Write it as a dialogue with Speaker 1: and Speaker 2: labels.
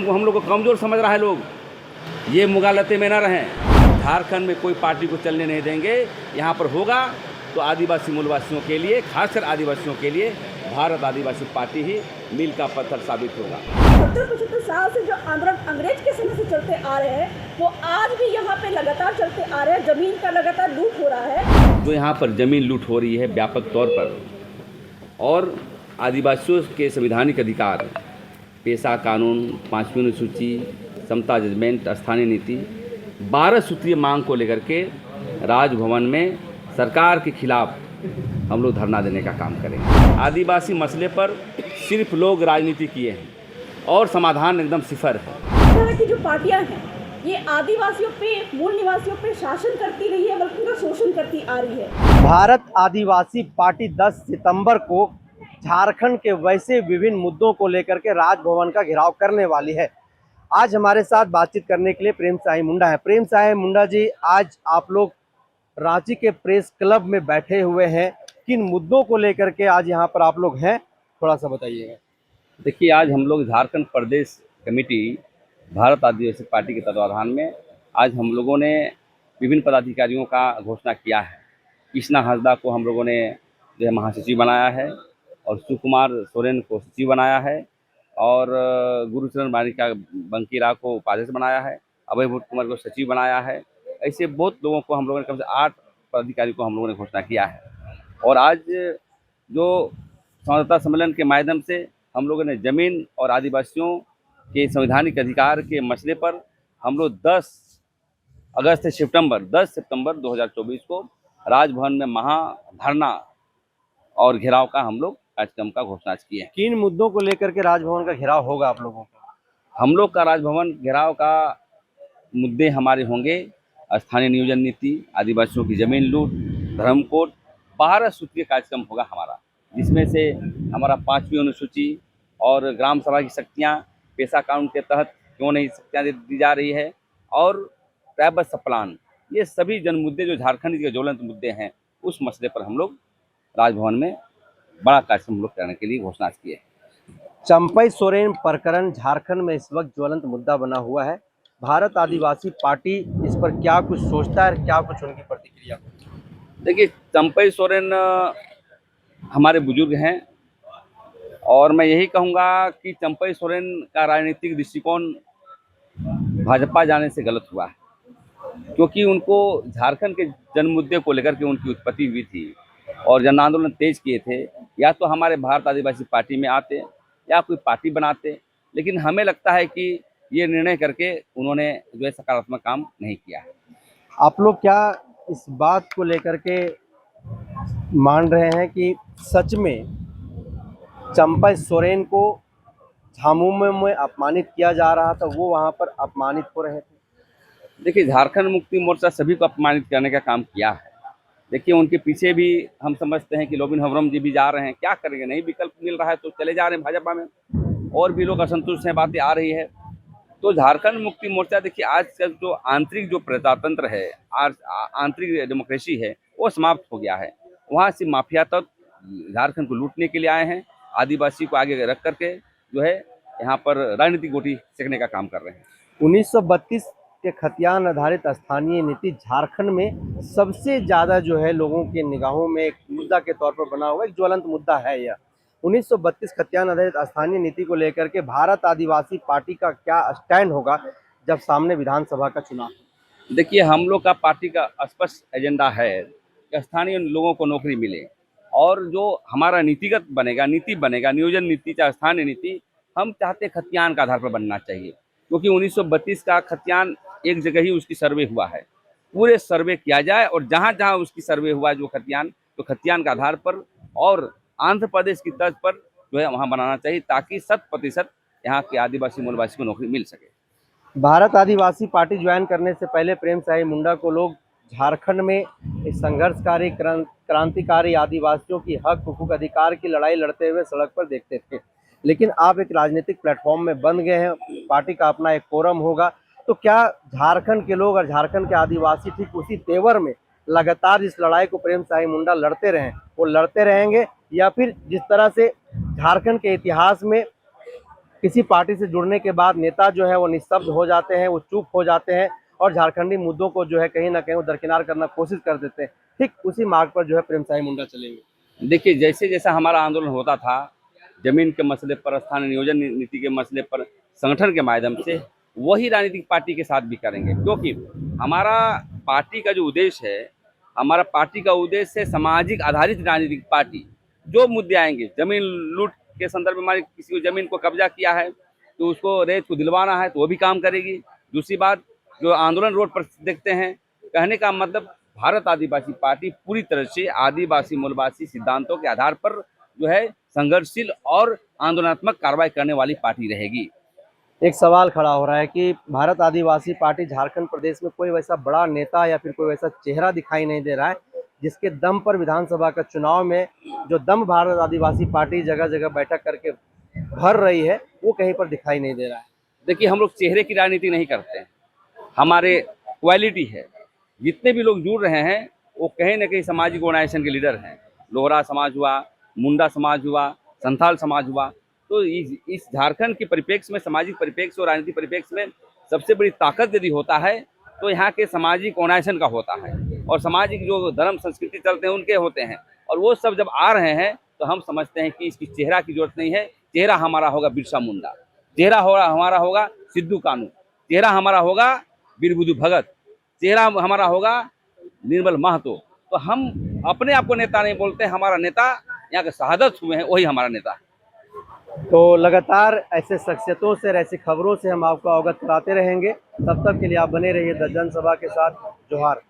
Speaker 1: हम लोग को कमज़ोर समझ रहा है लोग। ये मुगालते में ना रहें। झारखंड में कोई पार्टी को चलने नहीं देंगे। यहाँ पर होगा तो आदिवासी मूलवासियों के लिए, खासकर आदिवासियों के लिए भारत आदिवासी पार्टी ही मील का पत्थर साबित होगा।
Speaker 2: 70-75 साल से जो आंदोलन अंग्रेज के समय से चलते आ रहे हैं वो आज भी यहाँ पे लगातार चलते आ रहे हैं। जमीन का लगातार लूट हो रहा है।
Speaker 1: जो यहाँ पर ज़मीन लूट हो रही है व्यापक तौर पर, और आदिवासियों के संवैधानिक अधिकार, पेशा कानून, 5वीं अनुसूची, समता जजमेंट, स्थानीय नीति, 12 सूत्रीय मांग को लेकर के राजभवन में सरकार के खिलाफ हम लोग धरना देने का काम करेंगे। आदिवासी मसले पर सिर्फ लोग राजनीति किए हैं और समाधान एकदम सिफर है।
Speaker 2: इस तरह की जो पार्टियां हैं ये आदिवासियों पे, मूल निवासियों पे शासन करती रही है, बल्कि उनका शोषण करती आ रही है।
Speaker 3: भारत आदिवासी पार्टी 10 सितंबर को झारखंड के वैसे विभिन्न मुद्दों को लेकर के राजभवन का घेराव करने वाली है। आज हमारे साथ बातचीत करने के लिए प्रेम साई मुंडा है। प्रेम साई मुंडा जी, आज आप लोग रांची के प्रेस क्लब में बैठे हुए हैं, किन मुद्दों को लेकर के आज यहाँ पर आप लोग हैं, थोड़ा सा बताइएगा।
Speaker 1: देखिए, आज हम लोग झारखंड प्रदेश कमेटी भारत आदिवासी पार्टी के तत्वाधान में आज हम लोगों ने विभिन्न पदाधिकारियों का घोषणा किया है। कृष्णा हांसदा को हम लोगों ने जो है महासचिव बनाया है, और सुकुमार सोरेन को सचिव बनाया है, और गुरुचरण बारिका बंकीरा को उपाध्यक्ष बनाया है, अभय भूट कुमार को सचिव बनाया है। ऐसे बहुत लोगों को हम लोगों ने, कम से 8 पदाधिकारी को हम लोगों ने घोषणा किया है। और आज जो संवाददाता सम्मेलन के माध्यम से हम लोगों ने जमीन और आदिवासियों के संवैधानिक अधिकार के मसले पर हम लोग 10 सितंबर 2024 को राजभवन में महाधरना और घेराव का हम लोग कार्यक्रम का घोषणा किए हैं।
Speaker 3: किन मुद्दों को लेकर के राजभवन का घेराव होगा आप लोगों का?
Speaker 1: हम लोग का राजभवन घेराव का मुद्दे हमारे होंगे स्थानीय नियोजन नीति, आदिवासियों की जमीन लूट, धर्म कोड, 12 सूत्रीय कार्यक्रम होगा हमारा, जिसमें से हमारा 5वीं अनुसूची और ग्राम सभा की शक्तियाँ, पेशा कानून के तहत क्यों नहीं शक्तियाँ दी जा रही है, और ट्राइबल सप्लान, ये सभी जन मुद्दे जो झारखंड के ज्वलंत मुद्दे हैं, उस मसले पर हम लोग राजभवन में बड़ा कार्यक्रम हम लोग करने के लिए घोषणा की है।
Speaker 3: चंपई सोरेन प्रकरण झारखंड में इस वक्त ज्वलंत मुद्दा बना हुआ है। भारत आदिवासी पार्टी इस पर क्या कुछ सोचता है, क्या कुछ उनकी प्रतिक्रिया?
Speaker 1: देखिए, चंपई सोरेन हमारे बुजुर्ग हैं, और मैं यही कहूँगा कि चंपई सोरेन का राजनीतिक दृष्टिकोण भाजपा जाने से गलत हुआ है, क्योंकि उनको झारखंड के जन मुद्दे को लेकर के उनकी उत्पत्ति हुई थी और जन आंदोलन तेज किए थे। या तो हमारे भारत आदिवासी पार्टी में आते या कोई पार्टी बनाते, लेकिन हमें लगता है कि ये निर्णय करके उन्होंने जो है सकारात्मक काम नहीं किया है।
Speaker 3: आप लोग क्या इस बात को लेकर के मान रहे हैं कि सच में चंपई सोरेन को झामुमो में अपमानित किया जा रहा था, वो वहाँ पर अपमानित हो रहे थे?
Speaker 1: देखिए, झारखंड मुक्ति मोर्चा सभी को अपमानित करने का काम किया है। देखिए, उनके पीछे भी हम समझते हैं कि लोबिन हेम्ब्रम जी भी जा रहे हैं। क्या करेंगे, नहीं विकल्प मिल रहा है तो चले जा रहे हैं भाजपा में, और भी लोग असंतुष्ट हैं, बातें आ रही है। तो झारखंड मुक्ति मोर्चा, देखिए, आज का जो आंतरिक जो प्रजातंत्र है, आंतरिक डेमोक्रेसी है, वो समाप्त हो गया है। वहाँ से माफिया तत्व झारखंड को लूटने के लिए आए हैं, आदिवासी को आगे रख करके जो है यहाँ पर राजनीतिक गोटी सेकने का काम कर रहे हैं।
Speaker 3: 1932 के खतियान आधारित स्थानीय नीति झारखंड में सबसे ज़्यादा जो है लोगों के निगाहों में एक मुद्दा के तौर पर बना हुआ एक ज्वलंत मुद्दा है यह। 1932 खतियान आधारित स्थानीय नीति को लेकर के भारत आदिवासी पार्टी का क्या स्टैंड होगा जब सामने विधानसभा का चुनाव?
Speaker 1: देखिए, हम लोग का पार्टी का स्पष्ट एजेंडा है कि स्थानीय लोगों को नौकरी मिले, और जो हमारा नीतिगत बनेगा, नीति बनेगा, नियोजन नीति चाहे स्थानीय नीति, हम चाहते खतियान का आधार पर बनना चाहिए, क्योंकि 1932 का खतियान एक जगह ही उसकी सर्वे हुआ है। पूरे सर्वे किया जाए, और जहाँ जहाँ उसकी सर्वे हुआ जो खतियान, तो खतियान के आधार पर और आंध्र प्रदेश की तर्ज पर जो है वहाँ बनाना चाहिए, ताकि 100% यहाँ के आदिवासी मूलवासी को नौकरी मिल सके।
Speaker 3: भारत आदिवासी पार्टी ज्वाइन करने से पहले प्रेम साई मुंडा को लोग झारखंड में एक संघर्षकारी क्रांतिकारी आदिवासियों की हक हुकूक अधिकार की लड़ाई लड़ते हुए सड़क पर देखते थे, लेकिन आप एक राजनीतिक प्लेटफॉर्म में बन गए हैं, पार्टी का अपना एक फोरम होगा, तो क्या झारखंड के लोग और झारखंड के आदिवासी ठीक उसी तेवर में लगातार इस लड़ाई को प्रेम साई मुंडा लड़ते रहें, वो लड़ते रहेंगे, या फिर जिस तरह से झारखंड के इतिहास में किसी पार्टी से जुड़ने के बाद नेता जो है वो निस्तब्ध हो जाते हैं, वो चुप हो जाते हैं और झारखंडी मुद्दों को जो है कहीं ना कहीं वो दरकिनार करना कोशिश कर देते हैं। ठीक उसी मार्ग पर जो है प्रेम साई मुंडा चलेंगे।
Speaker 1: देखिए, जैसे जैसा हमारा आंदोलन होता था, जमीन के मसले पर, स्थानीय नियोजन नीति के मसले पर, संगठन के माध्यम से, वही राजनीतिक पार्टी के साथ भी करेंगे। क्योंकि हमारा पार्टी का जो उद्देश्य है, हमारा पार्टी का उद्देश्य है सामाजिक आधारित राजनीतिक पार्टी। जो मुद्दे आएंगे, जमीन लूट के संदर्भ में हमारी किसी को जमीन को कब्जा किया है तो उसको रेत को दिलवाना है तो वो भी काम करेगी। दूसरी बात, जो आंदोलन रोड पर देखते हैं, कहने का मतलब भारत आदिवासी पार्टी पूरी तरह से आदिवासी मूलवासी सिद्धांतों के आधार पर जो है संघर्षशील और आंदोलनात्मक कार्रवाई करने वाली पार्टी रहेगी।
Speaker 3: एक सवाल खड़ा हो रहा है कि भारत आदिवासी पार्टी झारखंड प्रदेश में कोई वैसा बड़ा नेता या फिर कोई वैसा चेहरा दिखाई नहीं दे रहा है जिसके दम पर विधानसभा का चुनाव में जो दम भारत आदिवासी पार्टी जगह जगह बैठक करके भर रही है वो कहीं पर दिखाई नहीं दे रहा है।
Speaker 1: देखिए, हम लोग चेहरे की राजनीति नहीं करते हैं, हमारे क्वालिटी है। जितने भी लोग जुड़ रहे हैं वो कहीं ना कहीं सामाजिक ऑर्गेनाइजेशन के लीडर हैं। लोहरा समाज हुआ, मुंडा समाज हुआ, संथाल समाज हुआ। तो इस झारखंड के परिप्रेक्ष्य में, सामाजिक परिप्रेक्ष्य और राजनीतिक परिप्रेक्ष्य में सबसे बड़ी ताकत यदि होता है तो यहाँ के सामाजिक ऑर्गेनाइजेशन का होता है और सामाजिक जो धर्म संस्कृति चलते हैं उनके होते हैं। और वो सब जब आ रहे हैं तो हम समझते हैं कि इसकी चेहरा की जरूरत नहीं है। चेहरा हमारा होगा बिरसा मुंडा, चेहरा हमारा होगा सिद्धू कानू, चेहरा हमारा होगा वीरबुद्धू भगत, चेहरा हमारा होगा निर्मल महतो। तो हम अपने आप को नेता नहीं बोलते, हमारा नेता यहाँ के शहादत हुए हैं, वही हमारा नेता है।
Speaker 3: तो लगातार ऐसे शख्सियतों से, ऐसी खबरों से हम आपको अवगत कराते रहेंगे। तब तक के लिए आप बने रहिए द जनसभा के साथ। जोहार।